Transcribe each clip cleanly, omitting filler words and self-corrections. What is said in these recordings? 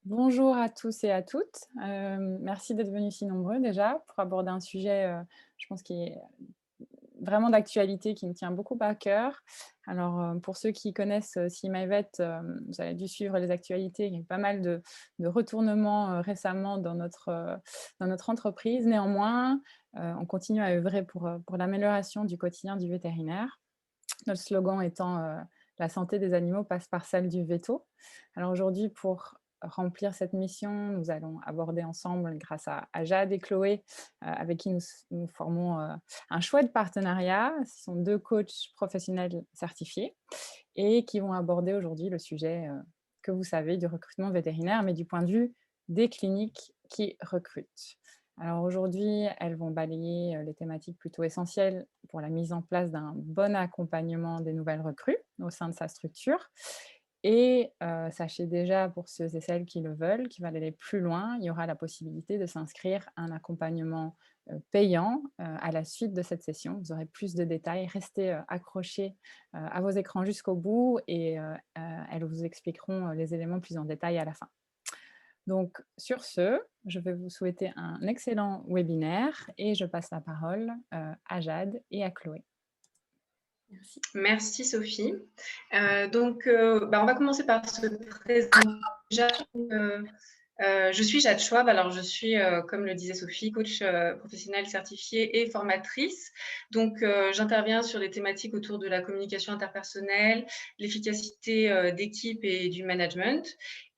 Bonjour à tous et à toutes. Merci d'être venus si nombreux déjà pour aborder un sujet, je pense qui est vraiment d'actualité, qui me tient beaucoup à cœur. Alors, pour ceux qui connaissent, Simavet, vous avez dû suivre les actualités. Il y a eu pas mal de retournements, récemment dans notre entreprise. Néanmoins, on continue à œuvrer pour l'amélioration du quotidien du vétérinaire. Notre slogan étant, «La santé des animaux passe par celle du véto». Alors aujourd'hui, pour remplir cette mission, nous allons aborder ensemble, grâce à Jade et Chloé, avec qui nous formons, un chouette partenariat. Ce sont 2 coachs professionnels certifiés et qui vont aborder aujourd'hui le sujet, que vous savez, du recrutement vétérinaire, mais du point de vue des cliniques qui recrutent. Alors aujourd'hui, elles vont balayer, les thématiques plutôt essentielles pour la mise en place d'un bon accompagnement des nouvelles recrues au sein de sa structure. Et sachez déjà, pour ceux et celles qui le veulent, qui veulent aller plus loin, il y aura la possibilité de s'inscrire à un accompagnement, payant, à la suite de cette session. Vous aurez plus de détails. Restez, accrochés, à vos écrans jusqu'au bout et elles vous expliqueront, les éléments plus en détail à la fin. Donc sur ce, je vais vous souhaiter un excellent webinaire et je passe la parole, à Jade et à Chloé. Merci. Merci Sophie. On va commencer par se présenter. Déjà, je suis Jade Schwab. Alors, je suis, comme le disait Sophie, coach professionnelle certifiée et formatrice. Donc, j'interviens sur les thématiques autour de la communication interpersonnelle, l'efficacité d'équipe et du management.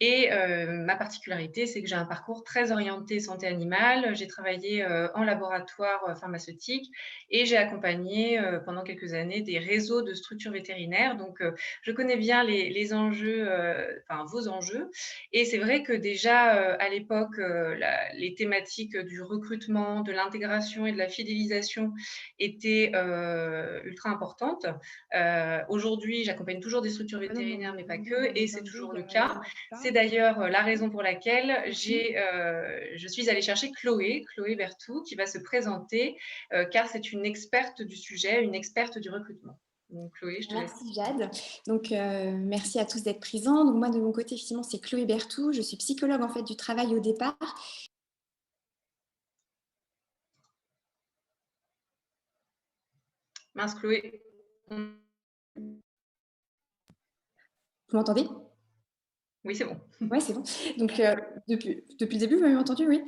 Et ma particularité, c'est que j'ai un parcours très orienté santé animale. J'ai travaillé en laboratoire pharmaceutique et j'ai accompagné pendant quelques années des réseaux de structures vétérinaires. Donc, je connais bien les enjeux, enfin vos enjeux. Et c'est vrai que déjà, à l'époque, les thématiques du recrutement, de l'intégration et de la fidélisation étaient ultra importantes. Aujourd'hui, j'accompagne toujours des structures vétérinaires, mais pas que, et c'est toujours le cas. C'est d'ailleurs la raison pour laquelle je suis allée chercher Chloé Berthou, qui va se présenter, car c'est une experte du sujet, une experte du recrutement. Donc Chloé, je te laisse. Merci Jade. Donc merci à tous d'être présents. Donc moi de mon côté effectivement c'est Chloé Berthou. Je suis psychologue en fait du travail au départ. Mince Chloé. Vous m'entendez? Oui, c'est bon. Oui, c'est bon. Donc, depuis le début, vous m'avez entendu, oui.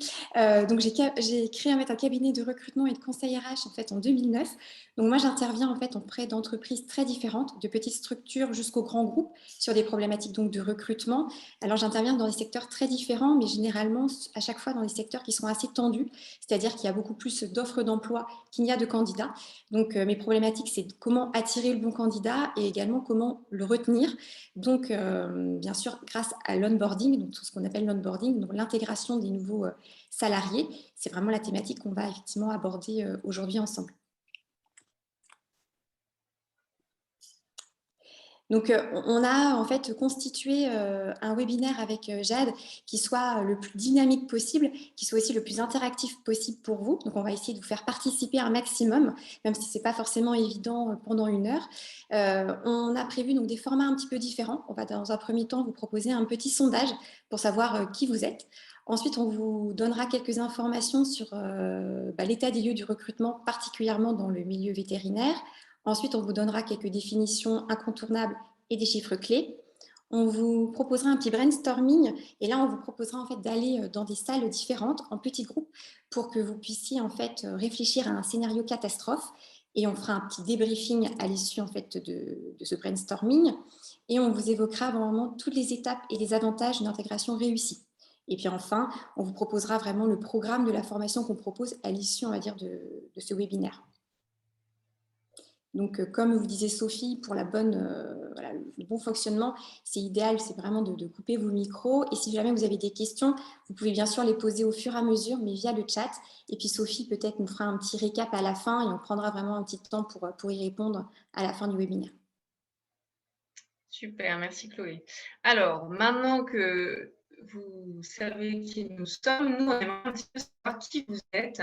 Donc, j'ai créé en fait, un cabinet de recrutement et de conseil RH en, fait, en 2009. Donc, moi, j'interviens en fait auprès d'entreprises très différentes, de petites structures jusqu'aux grands groupes, sur des problématiques donc, de recrutement. Alors, j'interviens dans des secteurs très différents, mais généralement, à chaque fois, dans des secteurs qui sont assez tendus, c'est-à-dire qu'il y a beaucoup plus d'offres d'emploi qu'il n'y a de candidats. Donc, mes problématiques, c'est comment attirer le bon candidat et également comment le retenir. Donc, bien sûr, grâce à l'onboarding, donc tout ce qu'on appelle l'onboarding, donc l'intégration des nouveaux salariés, c'est vraiment la thématique qu'on va effectivement aborder aujourd'hui ensemble. Donc, on a en fait constitué un webinaire avec Jade qui soit le plus dynamique possible, qui soit aussi le plus interactif possible pour vous. Donc, on va essayer de vous faire participer un maximum, même si ce n'est pas forcément évident pendant une heure. On a prévu donc des formats un petit peu différents. On va dans un premier temps vous proposer un petit sondage pour savoir qui vous êtes. Ensuite, on vous donnera quelques informations sur l'état des lieux du recrutement, particulièrement dans le milieu vétérinaire. Ensuite, on vous donnera quelques définitions incontournables et des chiffres clés. On vous proposera un petit brainstorming et là, on vous proposera en fait d'aller dans des salles différentes en petits groupes pour que vous puissiez en fait réfléchir à un scénario catastrophe et on fera un petit débriefing à l'issue en fait de ce brainstorming et on vous évoquera vraiment toutes les étapes et les avantages d'une intégration réussie. Et puis enfin, on vous proposera vraiment le programme de la formation qu'on propose à l'issue, on va dire, de ce webinaire. Donc, comme vous disait Sophie, pour voilà, le bon fonctionnement, c'est idéal, c'est vraiment de couper vos micros. Et si jamais vous avez des questions, vous pouvez bien sûr les poser au fur et à mesure, mais via le chat. Et puis Sophie, peut-être, nous fera un petit récap à la fin et on prendra vraiment un petit temps pour y répondre à la fin du webinaire. Super, merci Chloé. Alors, maintenant que vous savez qui nous sommes, nous, on aimerait un petit peu savoir qui vous êtes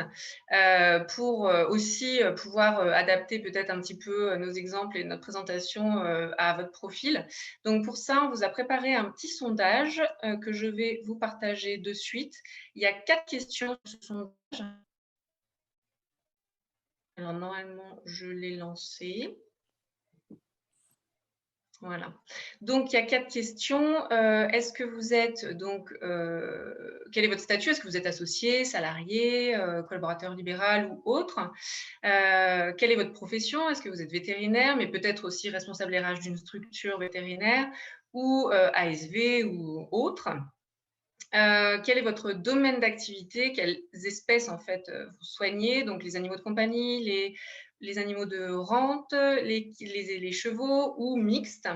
pour aussi pouvoir adapter peut-être un petit peu nos exemples et notre présentation à votre profil. Donc, pour ça, on vous a préparé un petit sondage que je vais vous partager de suite. Il y a 4 questions sur ce sondage. Alors, normalement, je l'ai lancé. Voilà. Donc, il y a 4 questions. Est-ce que vous êtes donc, quel est votre statut? Est-ce que vous êtes associé, salarié, collaborateur libéral ou autre? Quelle est votre profession? Est-ce que vous êtes vétérinaire, mais peut-être aussi responsable RH d'une structure vétérinaire ou ASV ou autre? Quel est votre domaine d'activité? Quelles espèces en fait vous soignez? Donc les animaux de compagnie, les animaux de rente, les chevaux ou mixtes?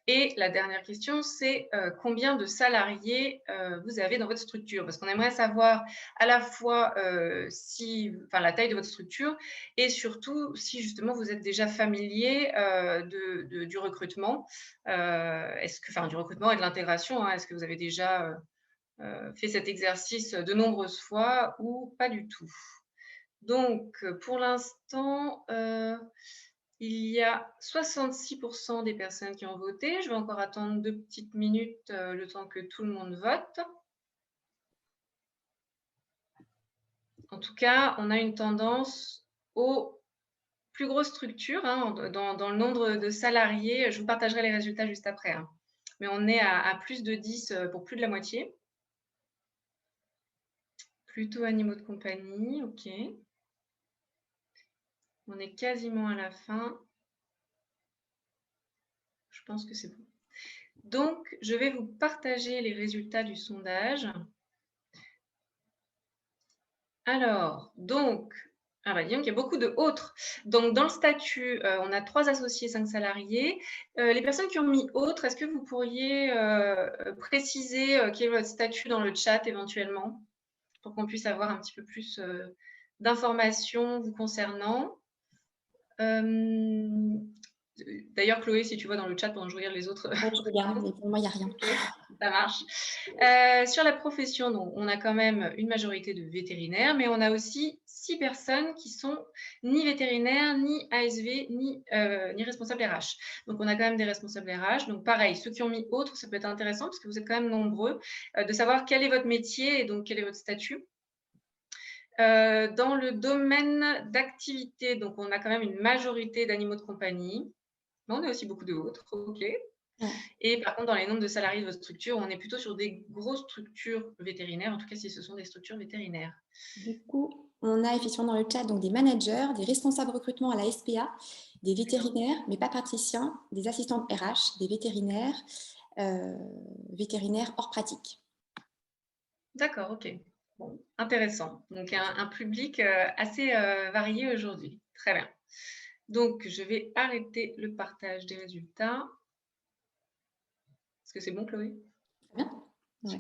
Et la dernière question, c'est combien de salariés vous avez dans votre structure? Parce qu'on aimerait savoir à la fois la taille de votre structure et surtout si justement vous êtes déjà familier du recrutement. Du recrutement et de l'intégration, hein, est-ce que vous avez déjà fait cet exercice de nombreuses fois ou pas du tout? Donc, pour l'instant, il y a 66% des personnes qui ont voté. Je vais encore attendre 2 petites minutes, le temps que tout le monde vote. En tout cas, on a une tendance aux plus grosses structures, hein, dans le nombre de salariés. Je vous partagerai les résultats juste après, hein. Mais on est à plus de 10 pour plus de la moitié. Plutôt animaux de compagnie, OK. On est quasiment à la fin. Je pense que c'est bon. Donc, je vais vous partager les résultats du sondage. Alors, donc, disons qu'il y a beaucoup de autres. Donc, dans le statut, on a 3 associés, 5 salariés. Les personnes qui ont mis autres, est-ce que vous pourriez préciser quel est votre statut dans le chat éventuellement, pour qu'on puisse avoir un petit peu plus d'informations vous concernant? D'ailleurs, Chloé, si tu vois dans le chat pendant que je regarde les autres. Ouais, je regarde, mais pour moi, il n'y a rien. Okay, ça marche. Sur la profession, donc, on a quand même une majorité de vétérinaires, mais on a aussi 6 personnes qui sont ni vétérinaires, ni ASV, ni responsables RH. Donc, on a quand même des responsables RH. Donc, pareil, ceux qui ont mis autres, ça peut être intéressant parce que vous êtes quand même nombreux, de savoir quel est votre métier et donc quel est votre statut. Dans le domaine d'activité, donc on a quand même une majorité d'animaux de compagnie, mais on a aussi beaucoup d'autres, OK. Ouais. Et par contre, dans les nombres de salariés de votre structure, on est plutôt sur des grosses structures vétérinaires, en tout cas si ce sont des structures vétérinaires. Du coup, on a effectivement dans le chat donc, des managers, des responsables recrutement à la SPA, des vétérinaires, mais pas praticiens, des assistantes RH, des vétérinaires, vétérinaires hors pratique. D'accord, OK. Bon, intéressant. Donc, un public assez varié aujourd'hui. Très bien. Donc, je vais arrêter le partage des résultats. Est-ce que c'est bon, Chloé? Très bien. Ouais,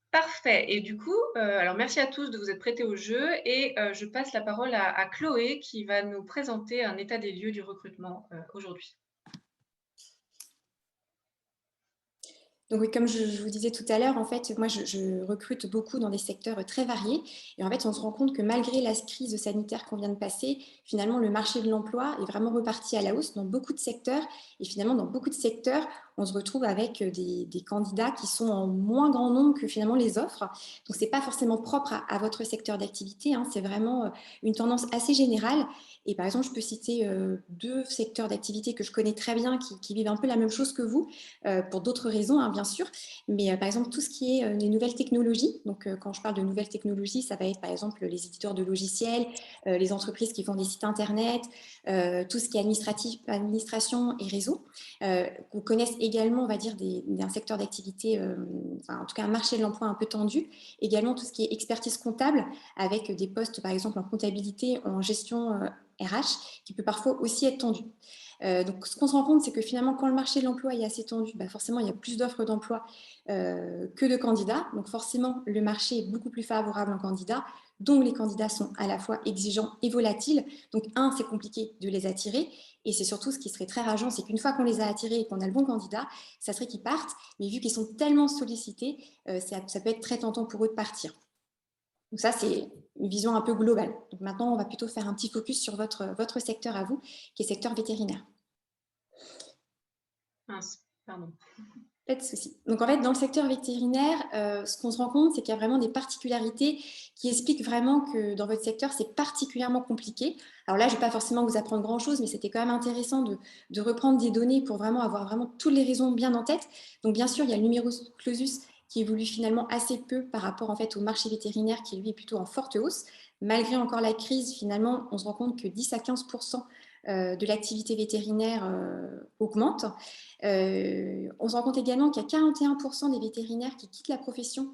parfait. Et du coup, alors merci à tous de vous être prêtés au jeu et je passe la parole à Chloé qui va nous présenter un état des lieux du recrutement aujourd'hui. Donc oui, comme je vous disais tout à l'heure, en fait, moi, je recrute beaucoup dans des secteurs très variés. Et en fait, on se rend compte que malgré la crise sanitaire qu'on vient de passer, finalement, le marché de l'emploi est vraiment reparti à la hausse dans beaucoup de secteurs. Et finalement, dans beaucoup de secteurs, on se retrouve avec des candidats qui sont en moins grand nombre que finalement les offres. Donc, ce n'est pas forcément propre à votre secteur d'activité, hein, c'est vraiment une tendance assez générale. Et par exemple, je peux citer 2 secteurs d'activité que je connais très bien, qui vivent un peu la même chose que vous, pour d'autres raisons, hein, bien sûr. Mais par exemple, tout ce qui est les nouvelles technologies, donc quand je parle de nouvelles technologies, ça va être par exemple les éditeurs de logiciels, les entreprises qui font des sites internet, tout ce qui est administration et réseau, qu'on connaisse également, on va dire, d'un secteur d'activité, en tout cas un marché de l'emploi un peu tendu, également tout ce qui est expertise comptable, avec des postes par exemple en comptabilité, en gestion RH, qui peut parfois aussi être tendu. Donc, ce qu'on se rend compte, c'est que finalement, quand le marché de l'emploi est assez tendu, forcément, il y a plus d'offres d'emploi que de candidats. Donc, forcément, le marché est beaucoup plus favorable aux candidats. Donc, les candidats sont à la fois exigeants et volatiles. Donc, c'est compliqué de les attirer. Et c'est surtout ce qui serait très rageant, c'est qu'une fois qu'on les a attirés et qu'on a le bon candidat, ça serait qu'ils partent. Mais vu qu'ils sont tellement sollicités, ça peut être très tentant pour eux de partir. Donc ça, c'est une vision un peu globale. Donc maintenant, on va plutôt faire un petit focus sur votre secteur à vous, qui est secteur vétérinaire. Pardon. Pas de souci. Donc en fait, dans le secteur vétérinaire, ce qu'on se rend compte, c'est qu'il y a vraiment des particularités qui expliquent vraiment que dans votre secteur, c'est particulièrement compliqué. Alors là, je ne vais pas forcément vous apprendre grand-chose, mais c'était quand même intéressant de reprendre des données pour vraiment avoir vraiment toutes les raisons bien en tête. Donc bien sûr, il y a le numerus clausus qui évolue finalement assez peu par rapport en fait au marché vétérinaire qui lui est plutôt en forte hausse. Malgré encore la crise, finalement, on se rend compte que 10 à 15% de l'activité vétérinaire augmente. On se rend compte également qu'il y a 41% des vétérinaires qui quittent la profession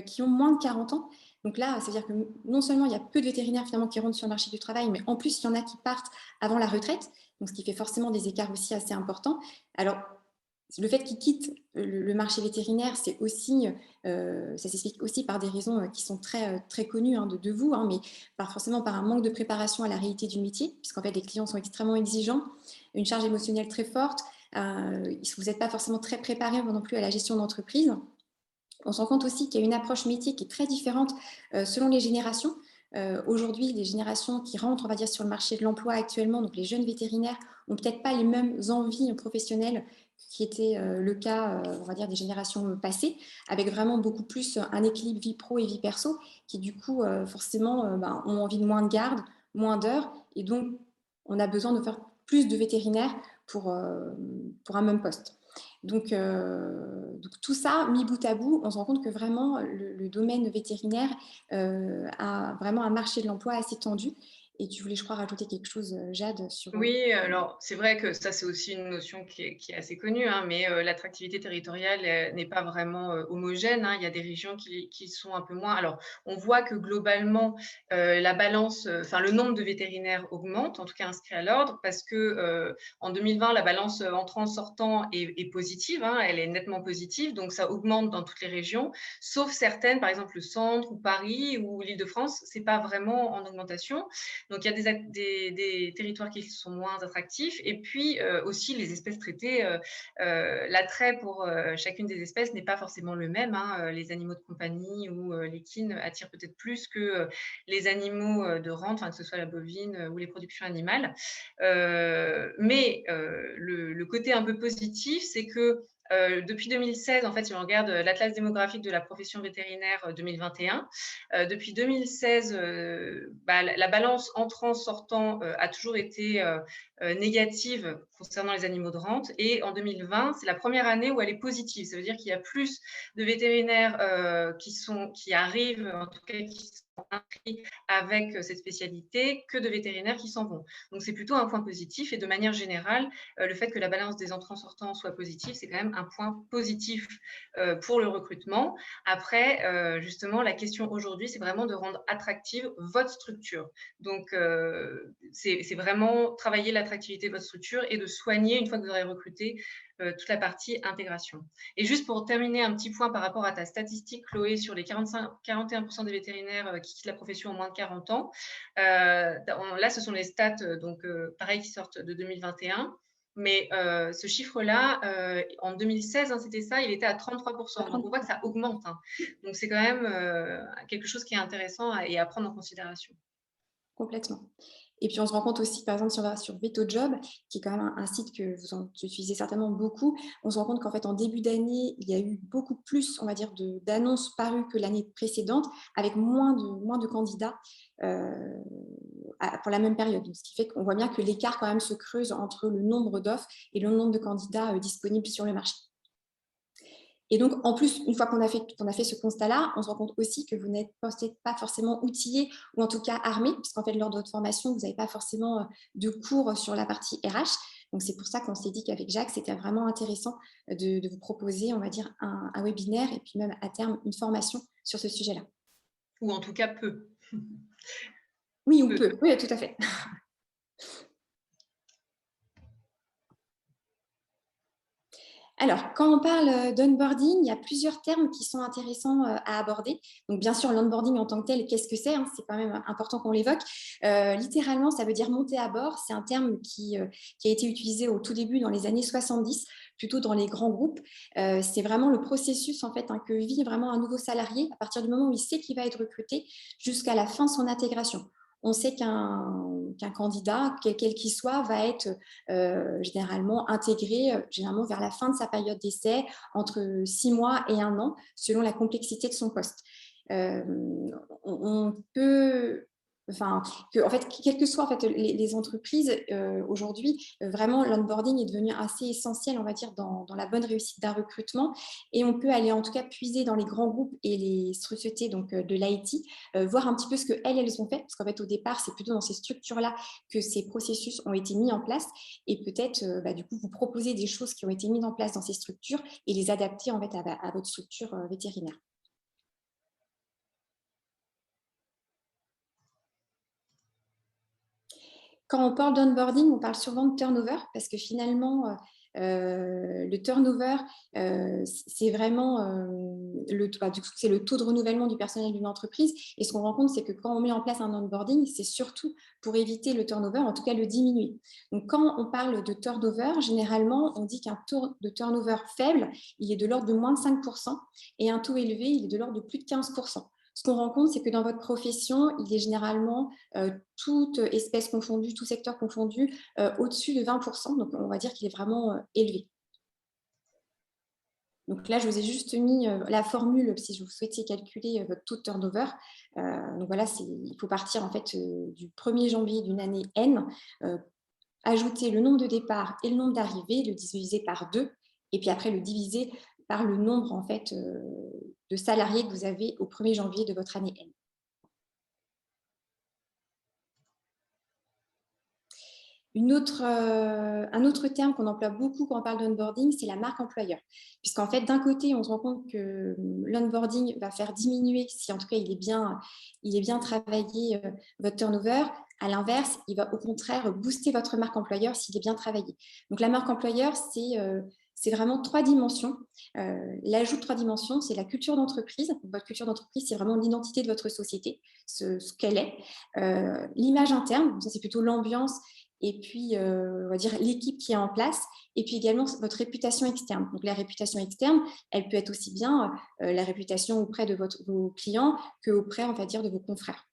qui ont moins de 40 ans. Donc là, c'est-à-dire que non seulement il y a peu de vétérinaires finalement qui rentrent sur le marché du travail, mais en plus, il y en a qui partent avant la retraite, donc ce qui fait forcément des écarts aussi assez importants. Alors, le fait qu'ils quittent le marché vétérinaire, c'est aussi, ça s'explique aussi par des raisons qui sont très connues de vous, mais forcément par un manque de préparation à la réalité du métier, puisqu'en fait, les clients sont extrêmement exigeants, une charge émotionnelle très forte, vous n'êtes pas forcément très préparé non plus à la gestion d'entreprise. On se rend compte aussi qu'il y a une approche métier qui est très différente selon les générations. Aujourd'hui, les générations qui rentrent, on va dire, sur le marché de l'emploi actuellement, donc les jeunes vétérinaires, n'ont peut-être pas les mêmes envies professionnelles qui était le cas, on va dire, des générations passées, avec vraiment beaucoup plus un équilibre vie pro et vie perso, qui du coup, forcément, ont envie de moins de garde, moins d'heures, et donc on a besoin de faire plus de vétérinaires pour un même poste. Donc tout ça, mis bout à bout, on se rend compte que vraiment le domaine vétérinaire a vraiment un marché de l'emploi assez tendu. Et tu voulais, je crois, rajouter quelque chose, Jade, sur... Oui, alors c'est vrai que ça, c'est aussi une notion qui est assez connue, mais l'attractivité territoriale n'est pas vraiment homogène. Il y a des régions qui sont un peu moins. Alors, on voit que globalement, la balance, le nombre de vétérinaires augmente, en tout cas inscrit à l'ordre, parce que en 2020, la balance entrant-sortant est positive, elle est nettement positive, donc ça augmente dans toutes les régions, sauf certaines, par exemple le centre ou Paris ou l'Île-de-France, c'est pas vraiment en augmentation. Donc, il y a des territoires qui sont moins attractifs. Et puis, aussi, les espèces traitées, l'attrait pour chacune des espèces n'est pas forcément le même. Les animaux de compagnie ou l'équine attirent peut-être plus que les animaux de rente, que ce soit la bovine ou les productions animales. Mais le côté un peu positif, c'est que depuis 2016, en fait, si on regarde l'Atlas démographique de la profession vétérinaire 2021, depuis 2016, la balance entrant-sortant a toujours été négative concernant les animaux de rente. Et en 2020, c'est la première année où elle est positive. Ça veut dire qu'il y a plus de vétérinaires qui arrivent, en tout cas qui sont inscrits avec cette spécialité, que de vétérinaires qui s'en vont. Donc, c'est plutôt un point positif. Et de manière générale, le fait que la balance des entrants-sortants soit positive, c'est quand même un point positif pour le recrutement. Après, justement, la question aujourd'hui, c'est vraiment de rendre attractive votre structure. Donc, c'est vraiment travailler l'attractivité de votre structure et de soigner, une fois que vous aurez recruté, toute la partie intégration. Et juste pour terminer, un petit point par rapport à ta statistique, Chloé, sur les 41% des vétérinaires qui quittent la profession en moins de 40 ans. Là, ce sont les stats, pareil, qui sortent de 2021. Mais ce chiffre-là, en 2016, c'était ça, il était à 33%. Donc, on voit que ça augmente. Donc, c'est quand même quelque chose qui est intéressant et à prendre en considération. Complètement. Et puis, on se rend compte aussi, par exemple, si on va sur VetoJob, qui est quand même un site que vous utilisez certainement beaucoup, on se rend compte qu'en fait, en début d'année, il y a eu beaucoup plus, on va dire, d'annonces parues que l'année précédente, avec moins de candidats pour la même période. Donc, ce qui fait qu'on voit bien que l'écart quand même se creuse entre le nombre d'offres et le nombre de candidats disponibles sur le marché. Et donc, en plus, une fois qu'on a fait ce constat-là, on se rend compte aussi que vous n'êtes peut-être pas forcément outillé ou en tout cas armé, puisqu'en fait, lors de votre formation, vous n'avez pas forcément de cours sur la partie RH. Donc, c'est pour ça qu'on s'est dit qu'avec Jacques, c'était vraiment intéressant de vous proposer, on va dire, un webinaire et puis même à terme, une formation sur ce sujet-là. Ou en tout cas, peu. Oui, ou peu. Oui, tout à fait. Alors, quand on parle d'onboarding, il y a plusieurs termes qui sont intéressants à aborder. Donc, bien sûr, l'onboarding en tant que tel, qu'est-ce que c'est, hein? C'est quand même important qu'on l'évoque. Littéralement, ça veut dire monter à bord. C'est un terme qui a été utilisé au tout début dans les années 70, plutôt dans les grands groupes. C'est vraiment le processus en fait, hein, que vit vraiment un nouveau salarié à partir du moment où il sait qu'il va être recruté jusqu'à la fin de son intégration. On sait qu'un candidat, quel qu'il soit, va être généralement intégré généralement vers la fin de sa période d'essai, entre 6 mois et 1 an, selon la complexité de son poste. On peut... Enfin, en fait, quelles que soient en fait, les entreprises, aujourd'hui, vraiment, l'onboarding est devenu assez essentiel, on va dire, dans la bonne réussite d'un recrutement. Et on peut aller en tout cas puiser dans les grands groupes et les sociétés donc, de l'IT, voir un petit peu ce qu'elles ont fait, parce qu'en fait, au départ, c'est plutôt dans ces structures-là que ces processus ont été mis en place, et peut-être, du coup, vous proposer des choses qui ont été mises en place dans ces structures et les adapter en fait, à votre structure vétérinaire. Quand on parle d'onboarding, on parle souvent de turnover parce que finalement, le turnover, c'est vraiment du coup, c'est le taux de renouvellement du personnel d'une entreprise. Et ce qu'on rencontre, c'est que quand on met en place un onboarding, c'est surtout pour éviter le turnover, en tout cas le diminuer. Donc, quand on parle de turnover, généralement, on dit qu'un taux de turnover faible, il est de l'ordre de moins de 5%, et un taux élevé, il est de l'ordre de plus de 15%. Ce qu'on rencontre, c'est que dans votre profession, il est généralement toute espèce confondue, tout secteur confondu, au-dessus de 20%. Donc, on va dire qu'il est vraiment élevé. Donc là, je vous ai juste mis la formule si vous souhaitiez calculer votre taux de turnover. Donc voilà, il faut partir en fait du 1er janvier d'une année N, ajouter le nombre de départs et le nombre d'arrivées, le diviser par 2, et puis après le diviser par le nombre en fait, de salariés que vous avez au 1er janvier de votre année N. Un autre terme qu'on emploie beaucoup quand on parle d'onboarding, c'est la marque employeur. Puisqu'en fait, d'un côté, on se rend compte que l'onboarding va faire diminuer, si en tout cas il est bien travaillé, votre turnover. À l'inverse, il va au contraire booster votre marque employeur s'il est bien travaillé. Donc la marque employeur, c'est vraiment 3 dimensions. L'ajout de 3 dimensions, c'est la culture d'entreprise. Votre culture d'entreprise, c'est vraiment l'identité de votre société, ce qu'elle est. L'image interne, ça c'est plutôt l'ambiance, et puis, on va dire, l'équipe qui est en place, et puis également votre réputation externe. Donc, la réputation externe, elle peut être aussi bien la réputation auprès de vos clients qu'auprès, on va dire, de vos confrères.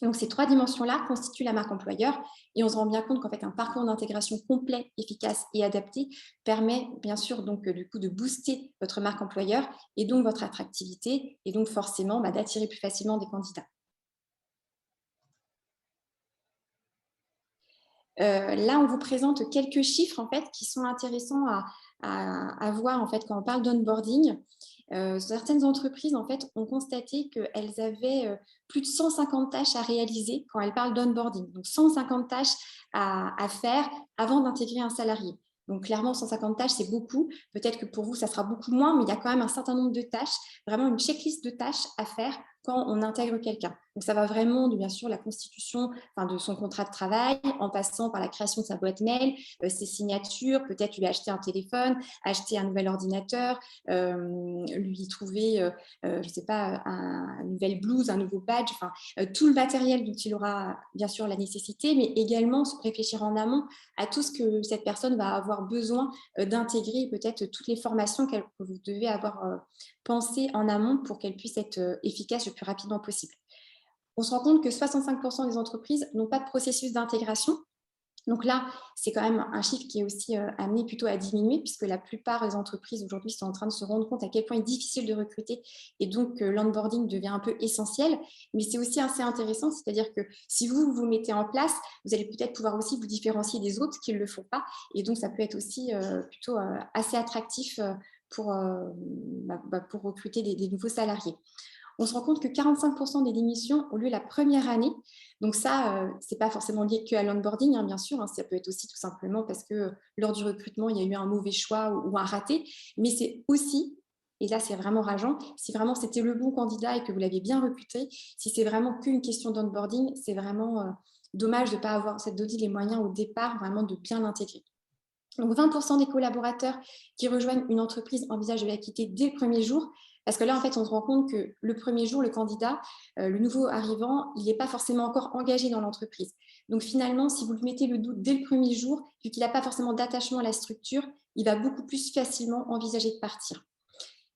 Donc, ces 3 dimensions-là constituent la marque employeur, et on se rend bien compte qu'en fait, un parcours d'intégration complet, efficace et adapté permet bien sûr donc, du coup, de booster votre marque employeur et donc votre attractivité, et donc forcément d'attirer plus facilement des candidats. Là, on vous présente quelques chiffres en fait, qui sont intéressants à voir en fait, quand on parle d'onboarding. Certaines entreprises en fait, ont constaté qu'elles avaient plus de 150 tâches à réaliser quand elles parlent d'onboarding. Donc, 150 tâches à faire avant d'intégrer un salarié. Donc, clairement, 150 tâches, c'est beaucoup. Peut-être que pour vous, ça sera beaucoup moins, mais il y a quand même un certain nombre de tâches, vraiment une checklist de tâches à faire quand on intègre quelqu'un. Donc, ça va vraiment de, bien sûr, la constitution de son contrat de travail, en passant par la création de sa boîte mail, ses signatures, peut-être lui acheter un téléphone, acheter un nouvel ordinateur, lui trouver, je ne sais pas, une nouvelle blouse, un nouveau badge, tout le matériel dont il aura bien sûr la nécessité, mais également réfléchir en amont à tout ce que cette personne va avoir besoin d'intégrer, peut-être toutes les formations que vous devez avoir pensées en amont pour qu'elle puisse être efficace le plus rapidement possible. On se rend compte que 65% des entreprises n'ont pas de processus d'intégration. Donc là, c'est quand même un chiffre qui est aussi amené plutôt à diminuer, puisque la plupart des entreprises aujourd'hui sont en train de se rendre compte à quel point il est difficile de recruter, et donc l'onboarding devient un peu essentiel. Mais c'est aussi assez intéressant, c'est-à-dire que si vous vous mettez en place, vous allez peut-être pouvoir aussi vous différencier des autres qui ne le font pas, et donc ça peut être aussi plutôt assez attractif pour recruter des nouveaux salariés. On se rend compte que 45% des démissions ont lieu la première année. Donc ça, ce n'est pas forcément lié qu'à l'onboarding, bien sûr. Ça peut être aussi tout simplement parce que lors du recrutement, il y a eu un mauvais choix ou un raté. Mais c'est aussi, et là c'est vraiment rageant, si vraiment c'était le bon candidat et que vous l'aviez bien recruté, si c'est vraiment qu'une question d'onboarding, c'est vraiment dommage de ne pas avoir donné les moyens au départ vraiment de bien l'intégrer. Donc 20% des collaborateurs qui rejoignent une entreprise envisagent de la quitter dès le premier jour, parce que là, en fait, on se rend compte que le premier jour, le candidat, le nouveau arrivant, il n'est pas forcément encore engagé dans l'entreprise. Donc finalement, si vous lui mettez le doute dès le premier jour, vu qu'il n'a pas forcément d'attachement à la structure, il va beaucoup plus facilement envisager de partir.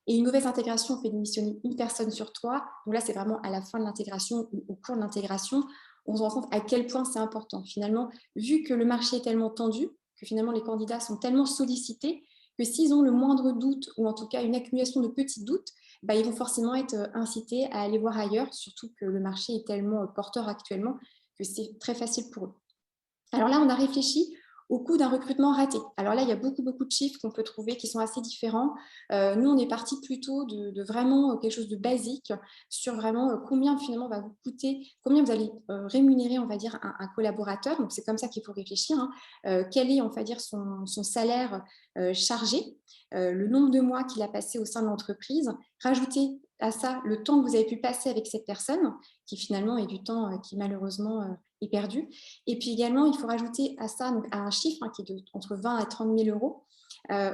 Et une mauvaise intégration fait démissionner une personne sur 3. Donc là, c'est vraiment à la fin de l'intégration ou au cours de l'intégration, on se rend compte à quel point c'est important. Finalement, vu que le marché est tellement tendu, que finalement les candidats sont tellement sollicités, que s'ils ont le moindre doute, ou en tout cas une accumulation de petits doutes, bah, ils vont forcément être incités à aller voir ailleurs, surtout que le marché est tellement porteur actuellement que c'est très facile pour eux. Alors là, on a réfléchi au coût d'un recrutement raté. Alors là, il y a beaucoup de chiffres qu'on peut trouver qui sont assez différents. Nous, on est parti plutôt de vraiment quelque chose de basique sur vraiment combien finalement va vous coûter, combien vous allez rémunérer, on va dire, un collaborateur. Donc, c'est comme ça qu'il faut réfléchir. Quel est, on va dire, son salaire chargé, le nombre de mois qu'il a passé au sein de l'entreprise, rajouter à ça le temps que vous avez pu passer avec cette personne, qui finalement est du temps qui malheureusement est perdu. Et puis également, il faut rajouter à ça, donc à un chiffre qui est entre 20 et 30 000 euros,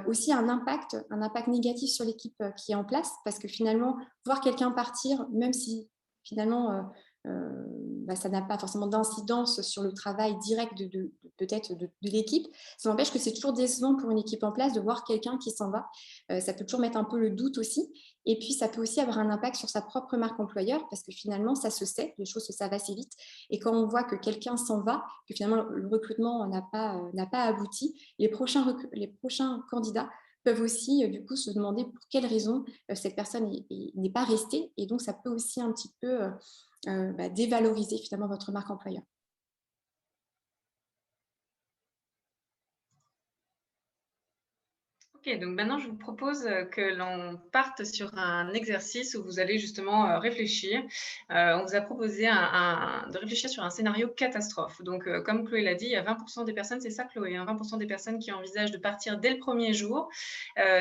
aussi un impact négatif sur l'équipe qui est en place, parce que finalement, voir quelqu'un partir, même si finalement ça n'a pas forcément d'incidence sur le travail direct peut-être de l'équipe, ça n'empêche que c'est toujours décevant pour une équipe en place de voir quelqu'un qui s'en va. Ça peut toujours mettre un peu le doute aussi. Et puis, ça peut aussi avoir un impact sur sa propre marque employeur, parce que finalement, ça se sait, les choses se savent assez vite. Et quand on voit que quelqu'un s'en va, que finalement le recrutement n'a pas abouti, les prochains candidats peuvent aussi du coup se demander pour quelles raisons cette personne n'est pas restée. Et donc, ça peut aussi un petit peu dévaloriser finalement votre marque employeur. Ok, donc maintenant je vous propose que l'on parte sur un exercice où vous allez justement réfléchir. On vous a proposé de réfléchir sur un scénario catastrophe. Donc, comme Chloé l'a dit, il y a 20% des personnes, c'est ça Chloé, 20% des personnes qui envisagent de partir dès le premier jour.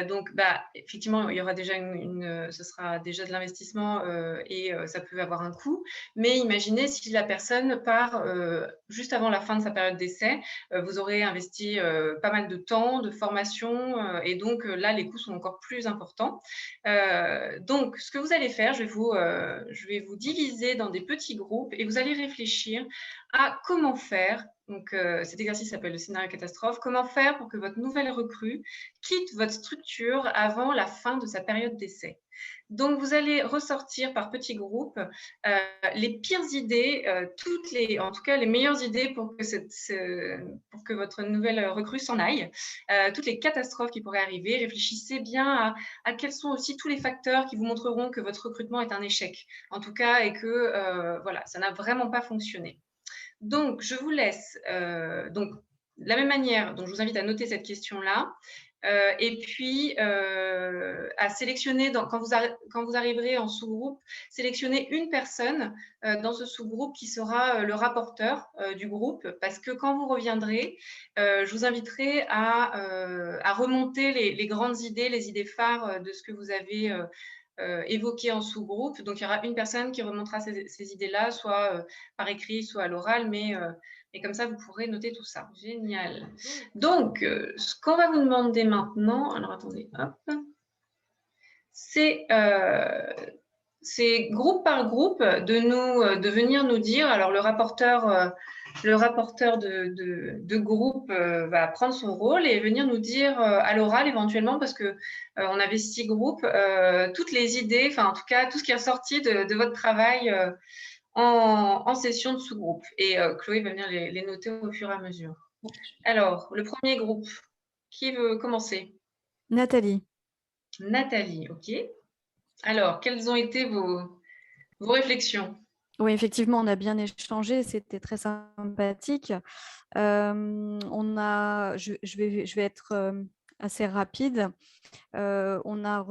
Donc, effectivement, il y aura déjà ce sera déjà de l'investissement et ça peut avoir un coût. Mais imaginez si la personne part juste avant la fin de sa période d'essai, vous aurez investi pas mal de temps, de formation et donc là, les coûts sont encore plus importants. Donc, ce que vous allez faire, je vais vous diviser dans des petits groupes et vous allez réfléchir à comment faire. Donc, cet exercice s'appelle le scénario catastrophe. Comment faire pour que votre nouvelle recrue quitte votre structure avant la fin de sa période d'essai? Donc, vous allez ressortir par petits groupes les pires idées, en tout cas les meilleures idées pour que votre nouvelle recrue s'en aille, toutes les catastrophes qui pourraient arriver. Réfléchissez bien à quels sont aussi tous les facteurs qui vous montreront que votre recrutement est un échec, en tout cas, et que voilà, ça n'a vraiment pas fonctionné. Donc, je vous laisse donc, de la même manière, donc je vous invite à noter cette question-là. Et puis, à sélectionner, quand vous arriverez en sous-groupe, sélectionnez une personne dans ce sous-groupe qui sera le rapporteur du groupe, parce que quand vous reviendrez, je vous inviterai à remonter les grandes idées, les idées phares de ce que vous avez évoqué en sous-groupe. Donc, il y aura une personne qui remontera ces idées-là, soit par écrit, soit à l'oral, mais comme ça, vous pourrez noter tout ça. Génial. Donc, ce qu'on va vous demander maintenant, alors attendez, hop, c'est groupe par groupe de venir nous dire, alors le rapporteur de groupe va prendre son rôle et venir nous dire à l'oral éventuellement, parce que on avait 6 groupes, toutes les idées, enfin en tout cas tout ce qui est ressorti de votre travail en session de sous-groupe. Et Chloé va venir les noter au fur et à mesure. Alors, le premier groupe, qui veut commencer? Nathalie. Nathalie, ok. Alors, quelles ont été vos réflexions? Oui, effectivement, on a bien échangé, c'était très sympathique. Je vais être assez rapide. On a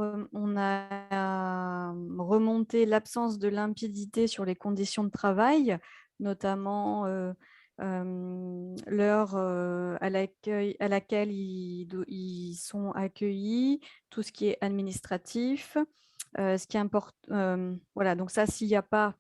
remonté l'absence de limpidité sur les conditions de travail, notamment l'heure à laquelle ils sont accueillis, tout ce qui est administratif. Ce qui importe, voilà, donc ça, s'il n'y a pas,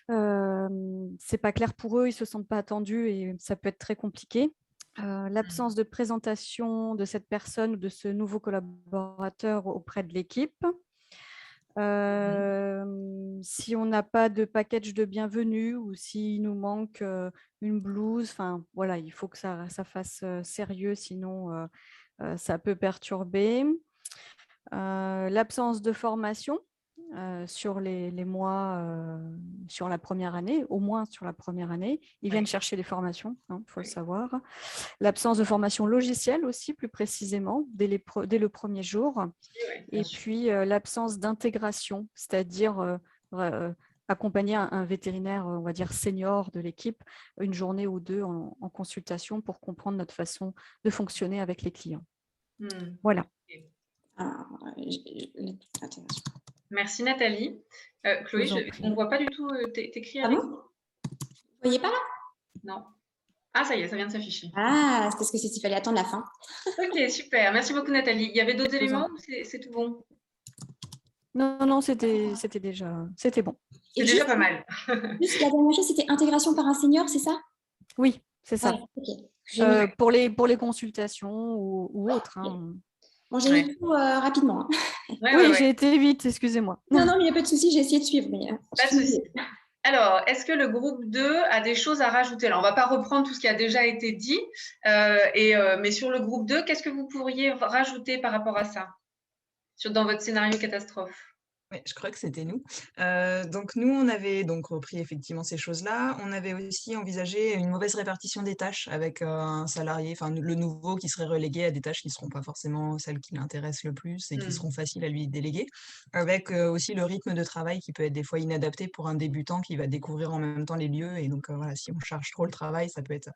c'est pas clair pour eux, ils se sentent pas attendus et ça peut être très compliqué. L'absence de présentation de cette personne ou de ce nouveau collaborateur auprès de l'équipe. Si on n'a pas de package de bienvenue ou s'il nous manque une blouse, enfin voilà, il faut que ça fasse sérieux, sinon ça peut perturber. L'absence de formation sur les mois, sur la première année, au moins sur la première année. Ils viennent chercher les formations, il faut le savoir. L'absence de formation logicielle aussi, plus précisément, dès le premier jour. Et puis, l'absence d'intégration, c'est-à-dire accompagner un vétérinaire, on va dire senior de l'équipe, une journée ou deux en consultation pour comprendre notre façon de fonctionner avec les clients. Voilà. Merci Nathalie. Chloé, on ne voit pas du tout t'écris avec nous. Vous ne voyez pas là? Non. Ah, ça y est, ça vient de s'afficher. Ah, c'est parce qu'il fallait attendre la fin. Ok, super. Merci beaucoup Nathalie. Il y avait d'autres éléments ou c'est tout bon? Non, c'était bon. C'est déjà pas mal. Juste la dernière chose, c'était intégration par un senior, c'est ça? Oui, c'est ça. Ouais, okay. Pour les consultations ou autres. Hein. Bon, j'ai mis tout rapidement. Oui, j'ai été vite, excusez-moi. Non, mais il n'y a pas de souci, j'ai essayé de suivre. Mais, pas de souci. Alors, est-ce que le groupe 2 a des choses à rajouter? Alors, on ne va pas reprendre tout ce qui a déjà été dit, mais sur le groupe 2, qu'est-ce que vous pourriez rajouter par rapport à ça dans votre scénario catastrophe? Oui, je crois que c'était nous. Donc nous, on avait donc repris effectivement ces choses-là. On avait aussi envisagé une mauvaise répartition des tâches avec un salarié, enfin le nouveau qui serait relégué à des tâches qui ne seront pas forcément celles qui l'intéressent le plus et qui seront faciles à lui déléguer, avec aussi le rythme de travail qui peut être des fois inadapté pour un débutant qui va découvrir en même temps les lieux. Et donc voilà, si on charge trop le travail, ça peut être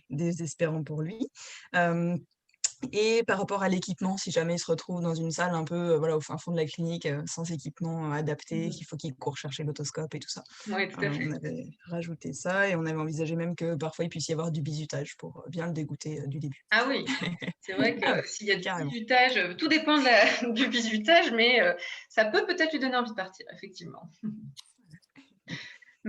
désespérant pour lui. Et par rapport à l'équipement, si jamais il se retrouve dans une salle un peu voilà, au fin fond de la clinique, sans équipement adapté, qu'il faut qu'il court chercher l'autoscope et tout ça. Oui, tout à fait. On avait rajouté ça et on avait envisagé même que parfois il puisse y avoir du bizutage pour bien le dégoûter du début. Ah oui, c'est vrai que s'il y a du bizutage, tout dépend du bizutage, mais ça peut peut-être lui donner envie de partir, effectivement.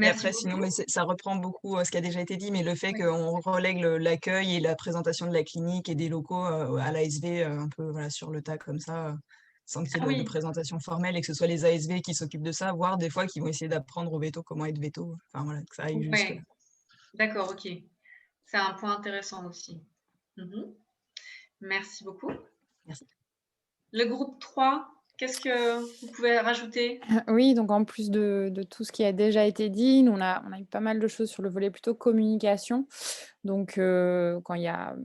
Et après, sinon, mais ça reprend beaucoup ce qui a déjà été dit, mais le fait qu'on relègue l'accueil et la présentation de la clinique et des locaux à l'ASV un peu voilà, sur le tas comme ça, sans qu'il y ait de présentation formelle et que ce soit les ASV qui s'occupent de ça, voire des fois qui vont essayer d'apprendre au veto comment être veto. Enfin voilà, que ça aille jusque-là. D'accord, ok. C'est un point intéressant aussi. Merci beaucoup. Merci. Le groupe 3, qu'est-ce que vous pouvez rajouter? Oui, donc en plus de tout ce qui a déjà été dit, nous, on a eu pas mal de choses sur le volet plutôt communication. Donc, quand il y a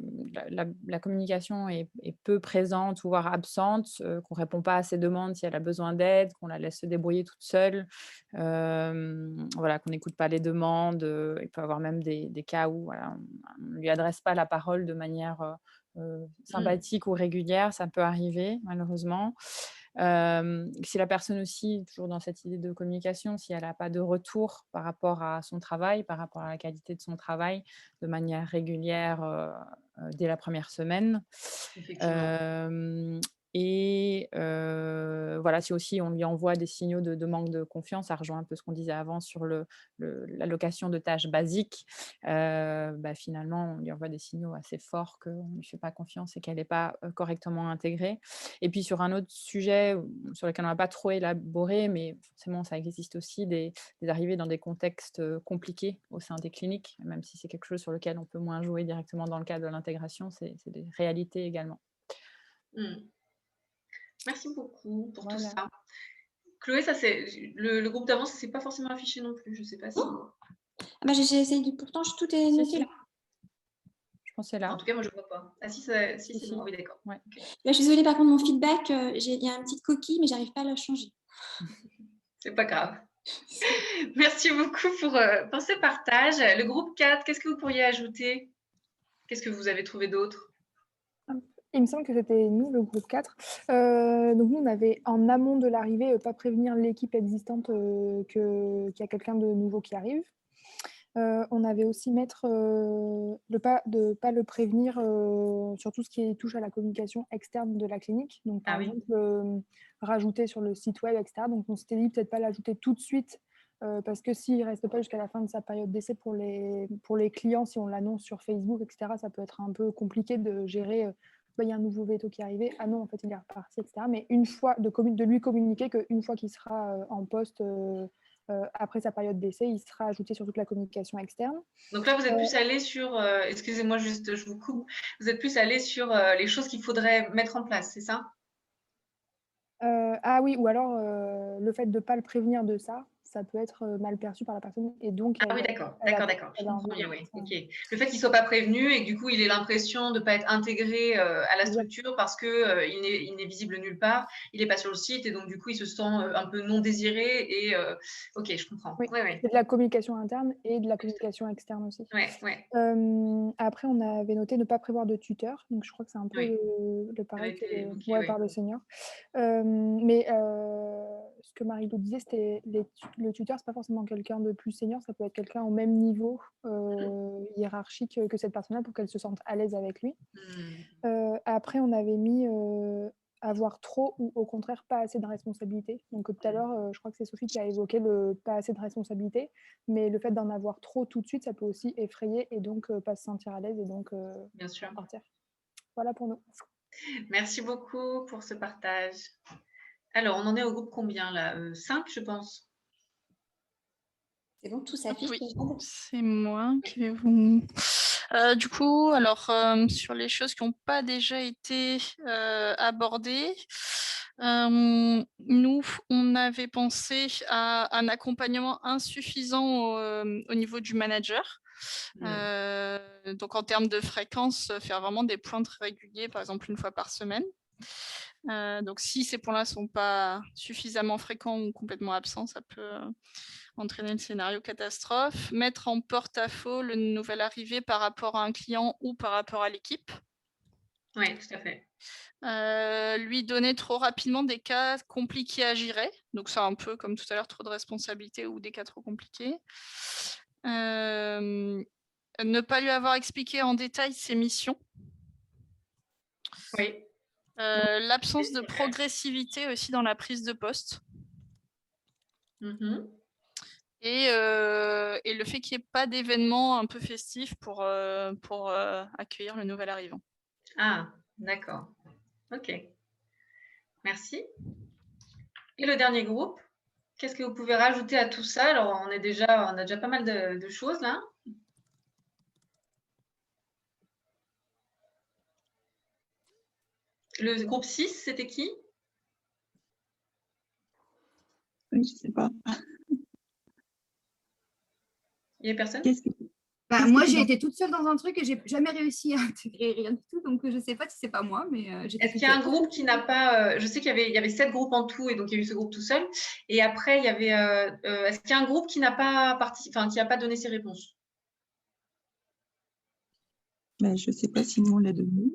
la communication est peu présente ou voire absente, qu'on ne répond pas à ses demandes si elle a besoin d'aide, qu'on la laisse se débrouiller toute seule, voilà, qu'on n'écoute pas les demandes. Il peut y avoir même des cas où voilà, on ne lui adresse pas la parole de manière sympathique ou régulière, ça peut arriver malheureusement. Si la personne aussi, toujours dans cette idée de communication, si elle n'a pas de retour par rapport à son travail, par rapport à la qualité de son travail, de manière régulière dès la première semaine. Et voilà, si aussi on lui envoie des signaux de manque de confiance, ça rejoint un peu ce qu'on disait avant sur l'allocation de tâches basiques. Finalement, on lui envoie des signaux assez forts qu'on ne lui fait pas confiance et qu'elle n'est pas correctement intégrée. Et puis sur un autre sujet sur lequel on n'a pas trop élaboré, mais forcément ça existe aussi, des arrivées dans des contextes compliqués au sein des cliniques, même si c'est quelque chose sur lequel on peut moins jouer directement dans le cadre de l'intégration, c'est des réalités également. Merci beaucoup pour tout ça. Chloé, ça c'est le groupe d'avance, ça ne s'est pas forcément affiché non plus, je ne sais pas si... j'ai essayé, pourtant tout est noté là. Je pense que c'est là. En tout cas, moi je ne vois pas. Ah si, c'est bon, oui d'accord. Ouais. Là, je suis désolée, par contre, mon feedback, il y a une petite coquille, mais je n'arrive pas à la changer. C'est pas grave. Merci beaucoup pour ce partage. Le groupe 4, qu'est-ce que vous pourriez ajouter? Qu'est-ce que vous avez trouvé d'autre? Il me semble que c'était nous, le groupe 4. Donc nous, on avait en amont de l'arrivée, pas prévenir l'équipe existante qu'il y a quelqu'un de nouveau qui arrive. On avait aussi mettre de ne pas le prévenir sur tout ce qui touche à la communication externe de la clinique. Donc par exemple, rajouter sur le site web, etc. Donc on s'était dit peut-être pas l'ajouter tout de suite parce que s'il ne reste pas jusqu'à la fin de sa période d'essai pour les clients, si on l'annonce sur Facebook, etc., ça peut être un peu compliqué de gérer. Il y a un nouveau veto qui est arrivé. Ah non, en fait, il est reparti, etc. Mais une fois, de lui communiquer qu'une fois qu'il sera en poste après sa période d'essai, il sera ajouté sur toute la communication externe. Donc là, vous êtes plus allé sur, excusez-moi juste, je vous coupe, vous êtes plus allé sur les choses qu'il faudrait mettre en place, c'est ça? Ah oui, ou alors le fait de ne pas le prévenir de ça, ça peut être mal perçu par la personne et donc Ah oui, d'accord, je comprends mieux, oui. Ok. Le fait qu'il ne soit pas prévenu et que du coup, il ait l'impression de ne pas être intégré à la structure parce qu'il n'est visible nulle part, il n'est pas sur le site et donc du coup, il se sent un peu non désiré et ok, je comprends. Oui, Ouais, ouais. c'est de la communication interne et de la communication externe aussi. Ouais, ouais. Après, on avait noté ne pas prévoir de tuteur, donc je crois que c'est un peu Oui. le pareil Ça avait été évoqué, ouais, ouais. par le senior. Mais ce que Marie-Lou disait, c'était le tuteur, c'est pas forcément quelqu'un de plus senior, ça peut être quelqu'un au même niveau hiérarchique que cette personne-là pour qu'elle se sente à l'aise avec lui. Après, on avait mis avoir trop ou au contraire pas assez de responsabilité. Donc tout à l'heure, je crois que c'est Sophie qui a évoqué le pas assez de responsabilité, mais le fait d'en avoir trop tout de suite, ça peut aussi effrayer et donc pas se sentir à l'aise et donc Bien sûr. partir. Voilà pour nous. Merci beaucoup pour ce partage. Alors, on en est au groupe combien là 5, je pense. C'est bon, tout s'affiche. Oui, c'est moi qui vais vous... du coup, alors, sur les choses qui n'ont pas déjà été abordées, nous, on avait pensé à un accompagnement insuffisant au niveau du manager. Donc, en termes de fréquence, faire vraiment des pointes réguliers, par exemple une fois par semaine. Donc, si ces points-là ne sont pas suffisamment fréquents ou complètement absents, ça peut entraîner le scénario catastrophe. Mettre en porte-à-faux le nouvel arrivé par rapport à un client ou par rapport à l'équipe. Oui, tout à fait. Lui donner trop rapidement des cas compliqués à gérer. Donc, c'est un peu comme tout à l'heure, trop de responsabilités ou des cas trop compliqués. Ne pas lui avoir expliqué en détail ses missions. Oui. L'absence de progressivité aussi dans la prise de poste. Et le fait qu'il n'y ait pas d'événement un peu festif pour accueillir le nouvel arrivant. Ah, d'accord. Ok. Merci. Et le dernier groupe, qu'est-ce que vous pouvez rajouter à tout ça? Alors, on a déjà pas mal de choses là. Le groupe 6, c'était qui? Je ne sais pas. Il n'y a personne? Moi, j'ai été toute seule dans un truc et j'ai jamais réussi à intégrer rien du tout. Donc, je ne sais pas si c'est pas moi, mais Est-ce qu'il y a un groupe qui n'a pas... je sais qu'il y avait 7 groupes en tout et donc il y a eu ce groupe tout seul. Et après, il y avait... est-ce qu'il y a un groupe qui n'a pas qui n'a pas donné ses réponses? Je ne sais pas si nous, on l'a donné.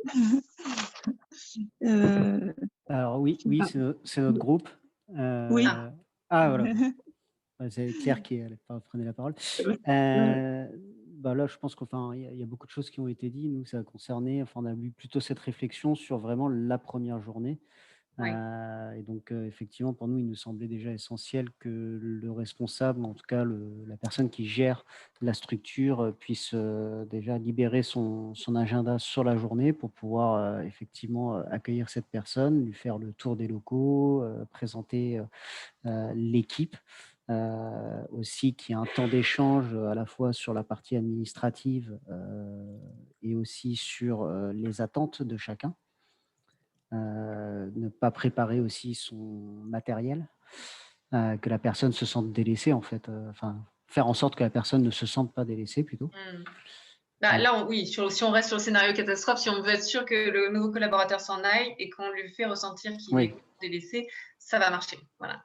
Alors oui, c'est notre groupe. Oui. Ah, voilà. C'est Claire qui prenait la parole. Là, je pense qu'il y a beaucoup de choses qui ont été dites. Nous, ça a concerné, on a eu plutôt cette réflexion sur vraiment la première journée. Et donc, effectivement, pour nous, il nous semblait déjà essentiel que le responsable, en tout cas la personne qui gère la structure, puisse déjà libérer son agenda sur la journée pour pouvoir effectivement accueillir cette personne, lui faire le tour des locaux, présenter l'équipe. Aussi qu'il y ait un temps d'échange à la fois sur la partie administrative et aussi sur les attentes de chacun. Ne pas préparer aussi son matériel, que la personne se sente délaissée en fait, faire en sorte que la personne ne se sente pas délaissée plutôt. Là, oui, si on reste sur le scénario catastrophe, si on veut être sûr que le nouveau collaborateur s'en aille et qu'on lui fait ressentir qu'il est délaissé, ça va marcher. Voilà.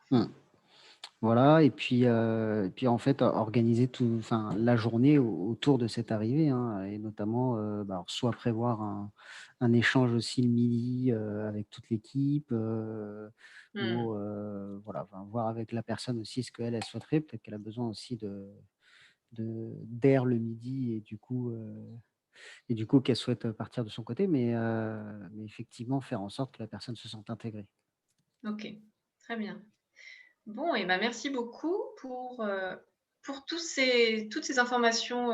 Voilà, et puis en fait, organiser la journée autour de cette arrivée, et notamment soit prévoir un échange aussi le midi avec toute l'équipe, ou voir avec la personne aussi ce qu'elle souhaiterait. Peut-être qu'elle a besoin aussi d'air le midi et du coup qu'elle souhaite partir de son côté, mais effectivement faire en sorte que la personne se sente intégrée. Ok, très bien. Bon, et ben merci beaucoup pour toutes ces informations.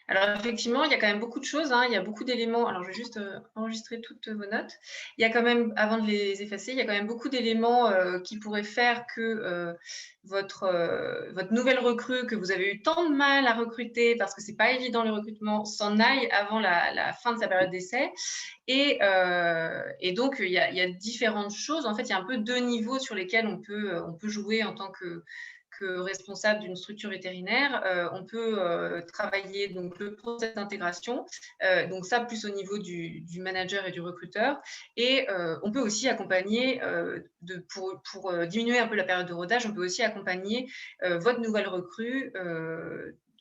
Alors effectivement, il y a quand même beaucoup de choses, hein, il y a beaucoup d'éléments. Alors je vais juste enregistrer toutes vos notes. Il y a quand même, avant de les effacer, il y a quand même beaucoup d'éléments qui pourraient faire que votre nouvelle recrue, que vous avez eu tant de mal à recruter, parce que c'est pas évident le recrutement, s'en aille avant la fin de sa période d'essai. Et donc, il y a différentes choses. En fait, il y a un peu 2 niveaux sur lesquels on peut jouer en tant que responsable d'une structure vétérinaire. On peut travailler donc le process d'intégration, donc ça plus au niveau du manager et du recruteur. Et on peut aussi accompagner, pour diminuer un peu la période de rodage, on peut aussi accompagner votre nouvelle recrue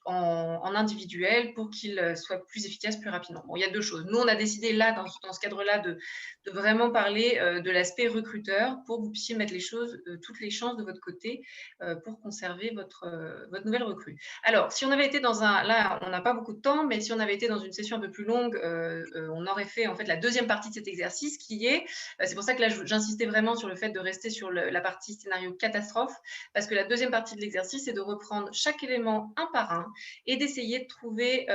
en individuel pour qu'il soit plus efficace plus rapidement. Bon, il y a 2 choses. Nous, on a décidé là, dans ce cadre-là, de vraiment parler de l'aspect recruteur pour que vous puissiez mettre toutes les chances de votre côté pour conserver votre nouvelle recrue. Alors, si on avait été là, on n'a pas beaucoup de temps, mais si on avait été dans une session un peu plus longue, on aurait fait en fait la deuxième partie de cet exercice qui est, c'est pour ça que là, j'insistais vraiment sur le fait de rester sur la partie scénario catastrophe, parce que la deuxième partie de l'exercice, c'est de reprendre chaque élément un par un et d'essayer de trouver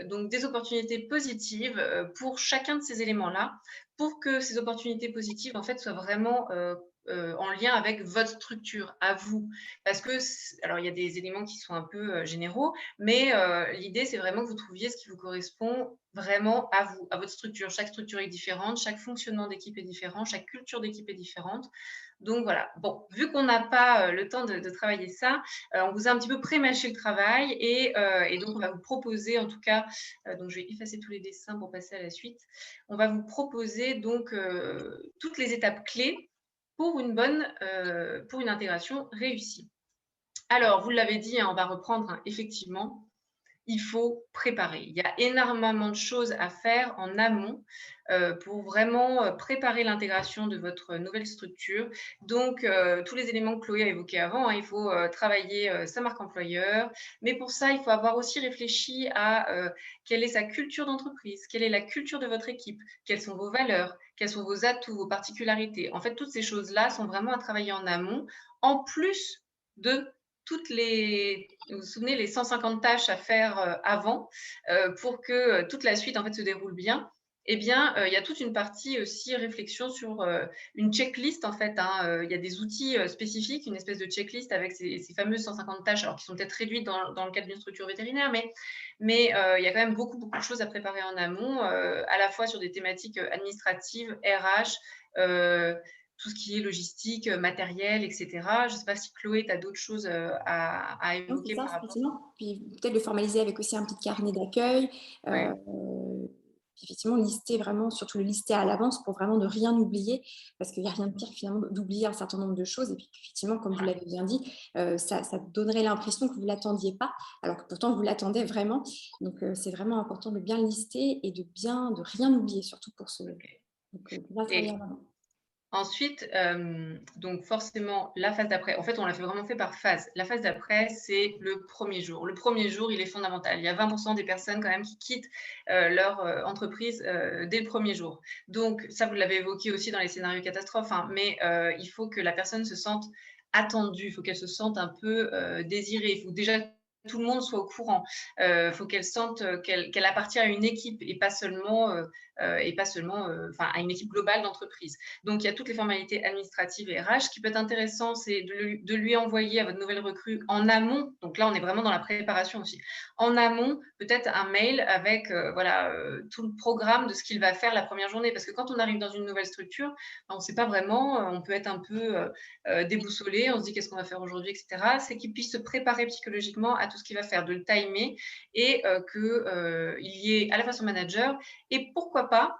donc des opportunités positives pour chacun de ces éléments-là, pour que ces opportunités positives en fait soient vraiment en lien avec votre structure à vous. Parce que, alors il y a des éléments qui sont un peu généraux, mais l'idée c'est vraiment que vous trouviez ce qui vous correspond vraiment à vous, à votre structure. Chaque structure est différente, chaque fonctionnement d'équipe est différent, chaque culture d'équipe est différente. Donc voilà, bon, vu qu'on n'a pas le temps de travailler ça, on vous a un petit peu pré-mâché le travail et donc on va vous proposer, en tout cas, donc je vais effacer tous les dessins pour passer à la suite, on va vous proposer donc toutes les étapes clés pour une intégration réussie. Alors, vous l'avez dit, hein, on va reprendre, hein, effectivement, il faut préparer. Il y a énormément de choses à faire en amont pour vraiment préparer l'intégration de votre nouvelle structure. Donc, tous les éléments que Chloé a évoqués avant, hein, il faut travailler sa marque employeur, mais pour ça, il faut avoir aussi réfléchi à quelle est sa culture d'entreprise, quelle est la culture de votre équipe, quelles sont vos valeurs, quels sont vos atouts, vos particularités. En fait, toutes ces choses-là sont vraiment à travailler en amont, en plus de vous vous souvenez, les 150 tâches à faire avant pour que toute la suite en fait se déroule bien. Eh bien, il y a toute une partie aussi réflexion sur une checklist en fait. Il y a des outils spécifiques, une espèce de checklist avec ces fameuses 150 tâches, alors qui sont peut-être réduites dans le cadre d'une structure vétérinaire, mais il y a quand même beaucoup de choses à préparer en amont, à la fois sur des thématiques administratives, RH, tout ce qui est logistique, matériel, etc. Je ne sais pas si Chloé, tu as d'autres choses à évoquer ça, par rapport. Puis peut-être le formaliser avec aussi un petit carnet d'accueil. Ouais. Effectivement, lister vraiment, surtout le lister à l'avance pour vraiment ne rien oublier, parce qu'il n'y a rien de pire finalement d'oublier un certain nombre de choses. Et puis effectivement, comme vous l'avez bien dit, ça donnerait l'impression que vous ne l'attendiez pas, alors que pourtant vous l'attendez vraiment. Donc c'est vraiment important de bien lister et de rien oublier, surtout pour ce. Donc bien travailler en avant. Ensuite, donc forcément, la phase d'après, en fait, on l'a vraiment fait par phase. La phase d'après, c'est le premier jour. Le premier jour, il est fondamental. Il y a 20% des personnes quand même qui quittent leur entreprise dès le premier jour. Donc, ça, vous l'avez évoqué aussi dans les scénarios catastrophes, hein, mais il faut que la personne se sente attendue, il faut qu'elle se sente un peu désirée. Il faut déjà que tout le monde soit au courant. Il faut qu'elle sente qu'elle appartient à une équipe et pas seulement à une équipe globale d'entreprise. Donc, il y a toutes les formalités administratives et RH. Ce qui peut être intéressant, c'est de lui envoyer à votre nouvelle recrue en amont. Donc là, on est vraiment dans la préparation aussi. En amont, peut-être un mail avec tout le programme de ce qu'il va faire la première journée. Parce que quand on arrive dans une nouvelle structure, on ne sait pas vraiment, on peut être un peu déboussolé, on se dit qu'est-ce qu'on va faire aujourd'hui, etc. C'est qu'il puisse se préparer psychologiquement à tout ce qu'il va faire, de le timer et qu'il y ait à la fois son manager et pourquoi pas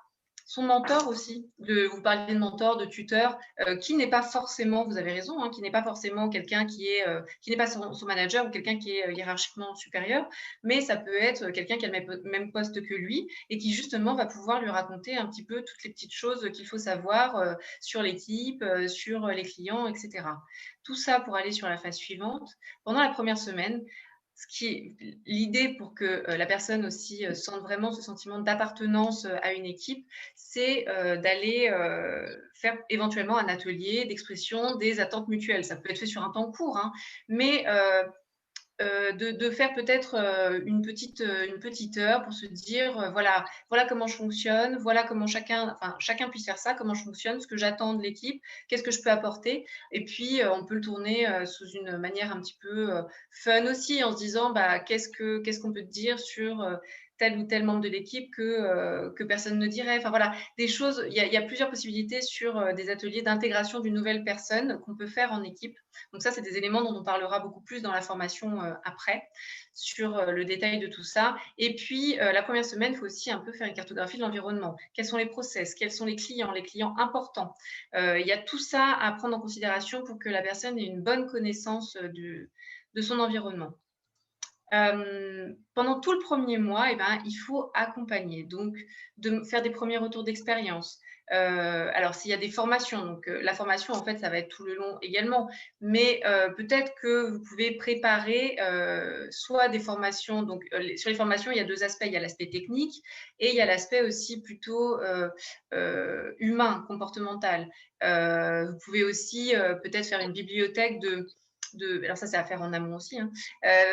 son mentor aussi. Vous parliez de mentor, de tuteur, qui n'est pas forcément, vous avez raison, hein, qui n'est pas forcément quelqu'un qui n'est pas son manager ou quelqu'un qui est hiérarchiquement supérieur, mais ça peut être quelqu'un qui a le même poste que lui et qui justement va pouvoir lui raconter un petit peu toutes les petites choses qu'il faut savoir sur l'équipe, sur les clients, etc. Tout ça pour aller sur la phase suivante. Pendant la première semaine, l'idée pour que la personne aussi sente vraiment ce sentiment d'appartenance à une équipe, c'est d'aller faire éventuellement un atelier d'expression des attentes mutuelles. Ça peut être fait sur un temps court, hein, mais de faire peut-être une petite heure pour se dire voilà comment je fonctionne, voilà comment chacun puisse faire ça, comment je fonctionne, ce que j'attends de l'équipe, qu'est-ce que je peux apporter. Et puis on peut le tourner sous une manière un petit peu fun aussi, en se disant bah, qu'est-ce qu'on peut dire sur tel ou tel membre de l'équipe que personne ne dirait. Enfin voilà, des choses, il y a plusieurs possibilités sur des ateliers d'intégration d'une nouvelle personne qu'on peut faire en équipe. Donc ça, c'est des éléments dont on parlera beaucoup plus dans la formation après, sur le détail de tout ça. Et puis, la première semaine, il faut aussi un peu faire une cartographie de l'environnement. Quels sont les process? Quels sont les clients importants? Il y a tout ça à prendre en considération pour que la personne ait une bonne connaissance de son environnement. Pendant tout le premier mois, il faut accompagner, donc de faire des premiers retours d'expérience. Alors, s'il y a des formations, donc la formation, en fait, ça va être tout le long également, mais peut-être que vous pouvez préparer soit des formations, donc sur les formations, il y a deux aspects, il y a l'aspect technique et il y a l'aspect aussi plutôt humain, comportemental. Vous pouvez aussi peut-être faire une bibliothèque alors ça, c'est à faire en amont aussi, hein,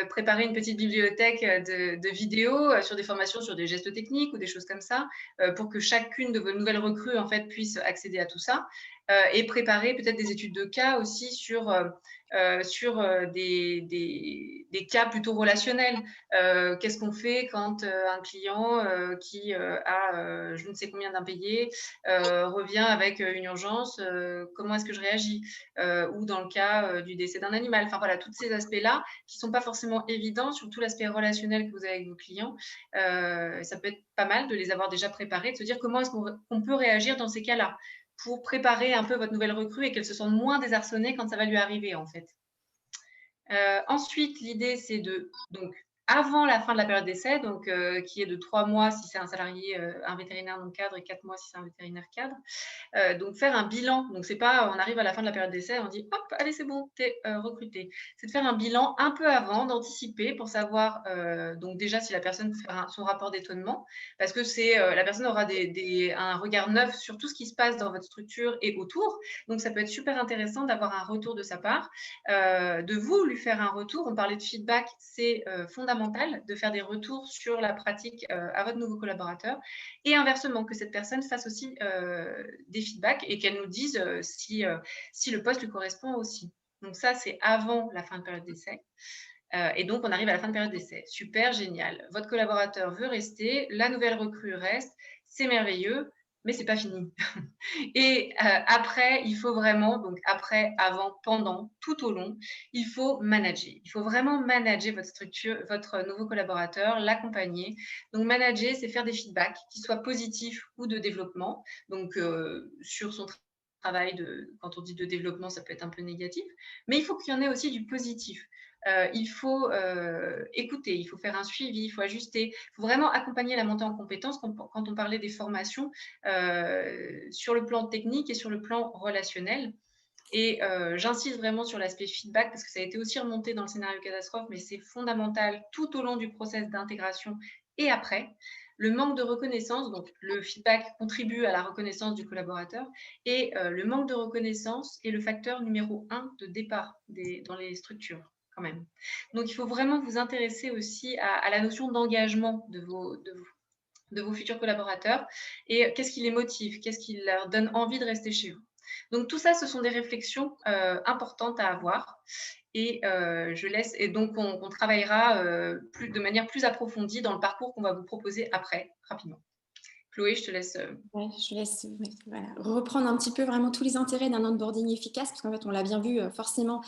préparer une petite bibliothèque de vidéos sur des formations, sur des gestes techniques ou des choses comme ça, pour que chacune de vos nouvelles recrues en fait, puisse accéder à tout ça, et préparer peut-être des études de cas aussi sur des cas plutôt relationnels. Qu'est-ce qu'on fait quand un client qui a je ne sais combien d'impayés revient avec une urgence, comment est-ce que je réagis, ou dans le cas du décès d'un animal. Enfin voilà, tous ces aspects-là qui ne sont pas forcément évidents, surtout l'aspect relationnel que vous avez avec vos clients. Ça peut être pas mal de les avoir déjà préparés, de se dire comment est-ce qu'on peut réagir dans ces cas-là, pour préparer un peu votre nouvelle recrue et qu'elle se sente moins désarçonnée quand ça va lui arriver, en fait. Ensuite, l'idée, c'est donc, avant la fin de la période d'essai, donc qui est de 3 mois si c'est un salarié, un vétérinaire non cadre, et 4 mois si c'est un vétérinaire cadre. Donc faire un bilan. Donc c'est pas on arrive à la fin de la période d'essai, on dit hop, allez c'est bon, t'es recruté. C'est de faire un bilan un peu avant, d'anticiper pour savoir donc déjà si la personne fait son rapport d'étonnement, parce que c'est la personne aura un regard neuf sur tout ce qui se passe dans votre structure et autour. Donc ça peut être super intéressant d'avoir un retour de sa part, de vous lui faire un retour. On parlait de feedback, c'est fondamental de faire des retours sur la pratique à votre nouveau collaborateur, et inversement que cette personne fasse aussi des feedbacks et qu'elle nous dise si le poste lui correspond aussi. Donc ça, c'est avant la fin de période d'essai. Et donc, on arrive à la fin de période d'essai. Super, génial. Votre collaborateur veut rester, la nouvelle recrue reste, c'est merveilleux, mais c'est pas fini. Et après, il faut vraiment, donc après, avant, pendant, tout au long, il faut manager. Il faut vraiment manager votre structure, votre nouveau collaborateur, l'accompagner. Donc manager, c'est faire des feedbacks qui soient positifs ou de développement. Donc sur son travail, quand on dit de développement, ça peut être un peu négatif, mais il faut qu'il y en ait aussi du positif. Il faut écouter, il faut faire un suivi, il faut ajuster, il faut vraiment accompagner la montée en compétences quand on parlait des formations sur le plan technique et sur le plan relationnel. Et j'insiste vraiment sur l'aspect feedback parce que ça a été aussi remonté dans le scénario catastrophe, mais c'est fondamental tout au long du process d'intégration et après. Le manque de reconnaissance, donc le feedback contribue à la reconnaissance du collaborateur, et le manque de reconnaissance est le facteur numéro 1 de départ dans les structures. Quand même. Donc, il faut vraiment vous intéresser aussi à la notion d'engagement de vos futurs collaborateurs et qu'est-ce qui les motive, qu'est-ce qui leur donne envie de rester chez vous. Donc, tout ça, ce sont des réflexions importantes à avoir et et donc on travaillera de manière plus approfondie dans le parcours qu'on va vous proposer après, rapidement. Chloé, je te laisse. Ouais, je laisse reprendre un petit peu vraiment tous les intérêts d'un onboarding efficace, parce qu'en fait, on l'a bien vu, forcément,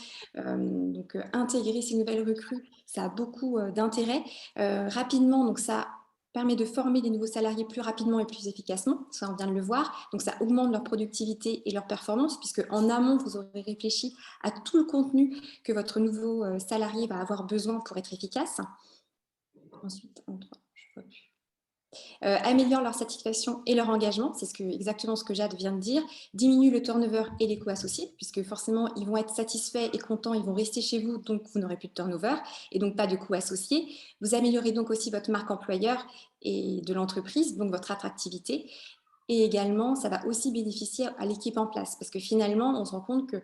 intégrer ces nouvelles recrues, ça a beaucoup d'intérêt. Rapidement, donc ça permet de former des nouveaux salariés plus rapidement et plus efficacement, ça on vient de le voir, donc ça augmente leur productivité et leur performance, puisque en amont, vous aurez réfléchi à tout le contenu que votre nouveau salarié va avoir besoin pour être efficace. Ensuite, je vois plus. améliorent leur satisfaction et leur engagement, c'est exactement ce que Jade vient de dire, diminue le turnover et les coûts associés, puisque forcément, ils vont être satisfaits et contents, ils vont rester chez vous, donc vous n'aurez plus de turnover et donc pas de coûts associés. Vous améliorez donc aussi votre marque employeur et de l'entreprise, donc votre attractivité. Et également, ça va aussi bénéficier à l'équipe en place, parce que finalement, on se rend compte que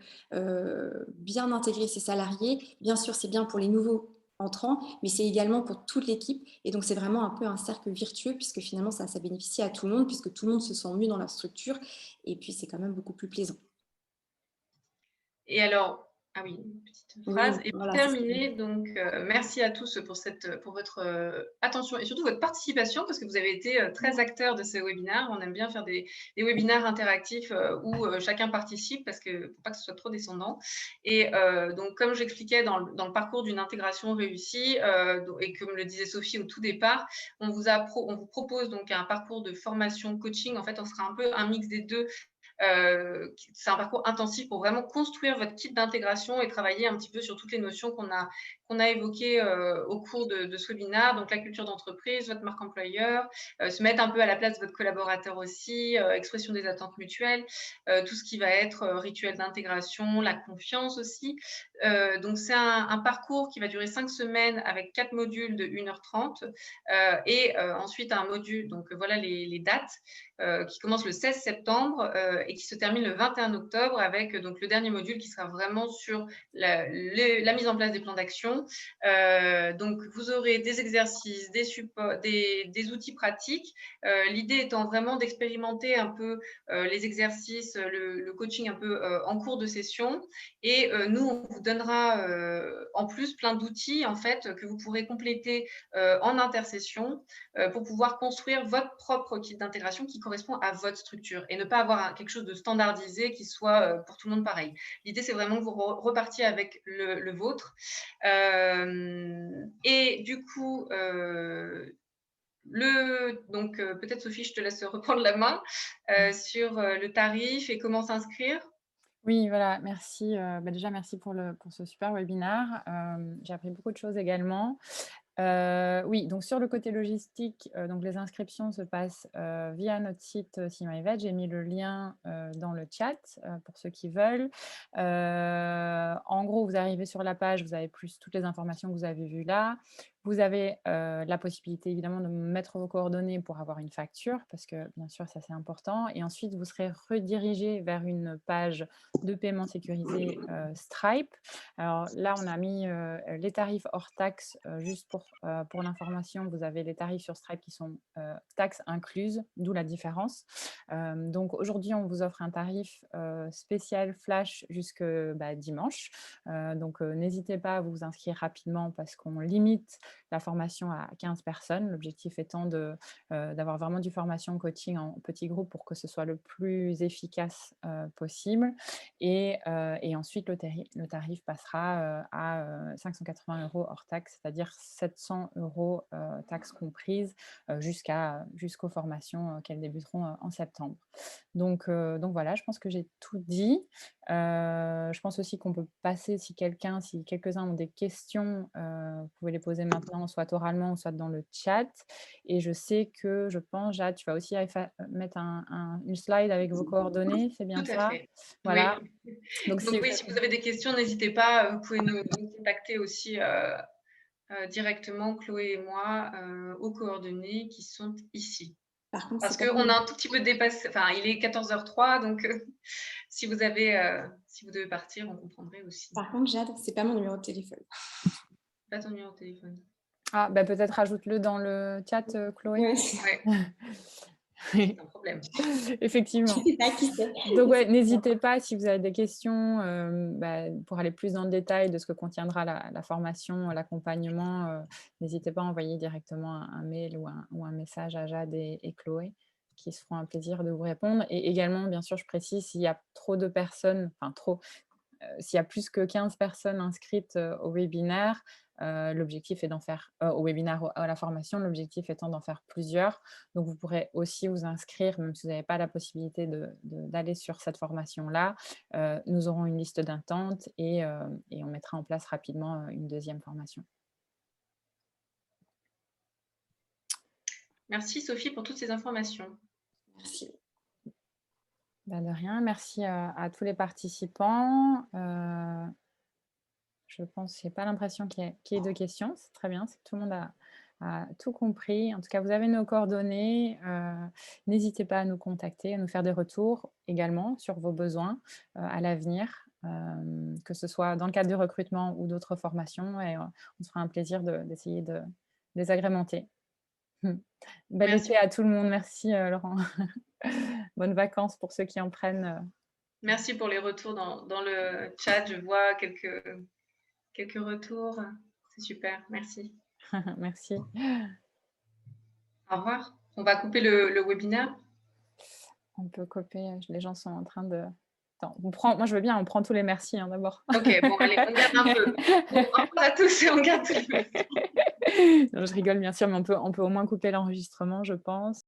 bien intégrer ses salariés, bien sûr, c'est bien pour les nouveaux entrants, mais c'est également pour toute l'équipe. Et donc, c'est vraiment un peu un cercle virtueux, puisque finalement, ça bénéficie à tout le monde, puisque tout le monde se sent mieux dans leur structure. Et puis, c'est quand même beaucoup plus plaisant. Et alors, ah oui, une petite phrase. Oui, Et pour voilà, terminer, donc merci à tous pour votre attention et surtout votre participation, parce que vous avez été très acteurs de ces webinaires. On aime bien faire des webinaires interactifs où chacun participe, parce que faut pas que ce soit trop descendant. Et donc, comme j'expliquais dans le parcours d'une intégration réussie, et comme le disait Sophie au tout départ, on vous propose donc un parcours de formation coaching. En fait, on sera un peu un mix des deux. C'est un parcours intensif pour vraiment construire votre kit d'intégration et travailler un petit peu sur toutes les notions qu'on a évoquées au cours de ce webinaire. Donc, la culture d'entreprise, votre marque employeur, se mettre un peu à la place de votre collaborateur aussi, expression des attentes mutuelles, tout ce qui va être rituel d'intégration, la confiance aussi. Donc, c'est un parcours qui va durer 5 semaines avec 4 modules de 1h30 et ensuite un module, donc voilà les dates, qui commence le 16 septembre et qui se termine le 21 octobre avec donc le dernier module qui sera vraiment sur la mise en place des plans d'action. Donc, vous aurez des exercices, des supports, des outils pratiques. L'idée étant vraiment d'expérimenter un peu les exercices, le coaching un peu en cours de session. Et nous, on vous donnera en plus plein d'outils en fait que vous pourrez compléter en intersession pour pouvoir construire votre propre kit d'intégration qui correspond à votre structure et ne pas avoir quelque chose de standardisé qui soit pour tout le monde pareil. L'idée, c'est vraiment que vous repartiez avec le vôtre. Et du coup, donc peut-être Sophie, je te laisse reprendre la main sur le tarif et comment s'inscrire. Oui, voilà, merci. Déjà, merci pour ce super webinaire. J'ai appris beaucoup de choses également. Oui, donc sur le côté logistique, donc les inscriptions se passent via notre site SeeMyVet. J'ai mis le lien dans le chat pour ceux qui veulent. En gros, vous arrivez sur la page, vous avez plus toutes les informations que vous avez vues là. Vous avez la possibilité évidemment de mettre vos coordonnées pour avoir une facture, parce que bien sûr, ça c'est important. Et ensuite, vous serez redirigé vers une page de paiement sécurisé Stripe. Alors là, on a mis les tarifs hors taxes, juste pour l'information, vous avez les tarifs sur Stripe qui sont taxes incluses, d'où la différence. Donc aujourd'hui, on vous offre un tarif spécial flash jusque dimanche. Donc n'hésitez pas à vous inscrire rapidement parce qu'on limite la formation à 15 personnes. L'objectif étant d'avoir vraiment du formation coaching en petit groupe pour que ce soit le plus efficace possible. Et ensuite, le tarif passera à 580 € hors taxe, c'est-à-dire 700 € taxes comprises jusqu'aux formations qu'elles débuteront en septembre. Donc voilà, je pense que j'ai tout dit. Je pense aussi qu'on peut passer, si quelques-uns ont des questions, vous pouvez les poser maintenant, soit oralement, soit dans le chat. Et je sais que, je pense, Jade, tu vas aussi mettre une slide avec vos coordonnées, c'est bien ça? Ça fait. Voilà. Oui. Donc Oui, si vous avez des questions, n'hésitez pas. Vous pouvez nous contacter aussi directement, Chloé et moi, aux coordonnées qui sont ici. Par contre, parce qu'on a un tout petit peu dépassé, enfin, il est 14h03, donc si vous devez partir, on comprendrait aussi. Par contre, Jade, c'est pas mon numéro de téléphone. Pas ton numéro de téléphone. Ah, peut-être rajoute-le dans le chat, Chloé. Ouais. C'est un problème. Effectivement. Je sais pas qui c'est. Donc, n'hésitez pas, si vous avez des questions, pour aller plus dans le détail de ce que contiendra la formation, l'accompagnement, n'hésitez pas à envoyer directement un mail ou un message à Jade et Chloé, qui se feront un plaisir de vous répondre. Et également, bien sûr, je précise, s'il y a trop de personnes, s'il y a plus que 15 personnes inscrites au webinaire, l'objectif est d'en faire, au webinaire, à la formation, l'objectif étant d'en faire plusieurs. Donc, vous pourrez aussi vous inscrire, même si vous n'avez pas la possibilité d'aller sur cette formation-là. Nous aurons une liste d'attente et on mettra en place rapidement une deuxième formation. Merci Sophie pour toutes ces informations. Merci. Bah, de rien, merci à tous les participants. Je pense, je n'ai pas l'impression qu'il y ait de questions. C'est très bien, c'est que tout le monde a tout compris. En tout cas, vous avez nos coordonnées. N'hésitez pas à nous contacter, à nous faire des retours également sur vos besoins à l'avenir, que ce soit dans le cadre du recrutement ou d'autres formations. Et on se fera un plaisir d'essayer de les agrémenter. Bel Merci. été à tout le monde. Merci Laurent. Bonnes vacances pour ceux qui en prennent. Merci pour les retours dans le chat. Je vois quelques retours. C'est super. Merci. Merci. Au revoir. On va couper le webinaire. On peut couper. Les gens sont en train de... Attends, moi, je veux bien, on prend tous les merci d'abord. Ok, bon, allez, on garde un peu. Bon, au revoir à tous et on garde tous les merci. Non, je rigole, bien sûr, mais on peut au moins couper l'enregistrement, je pense.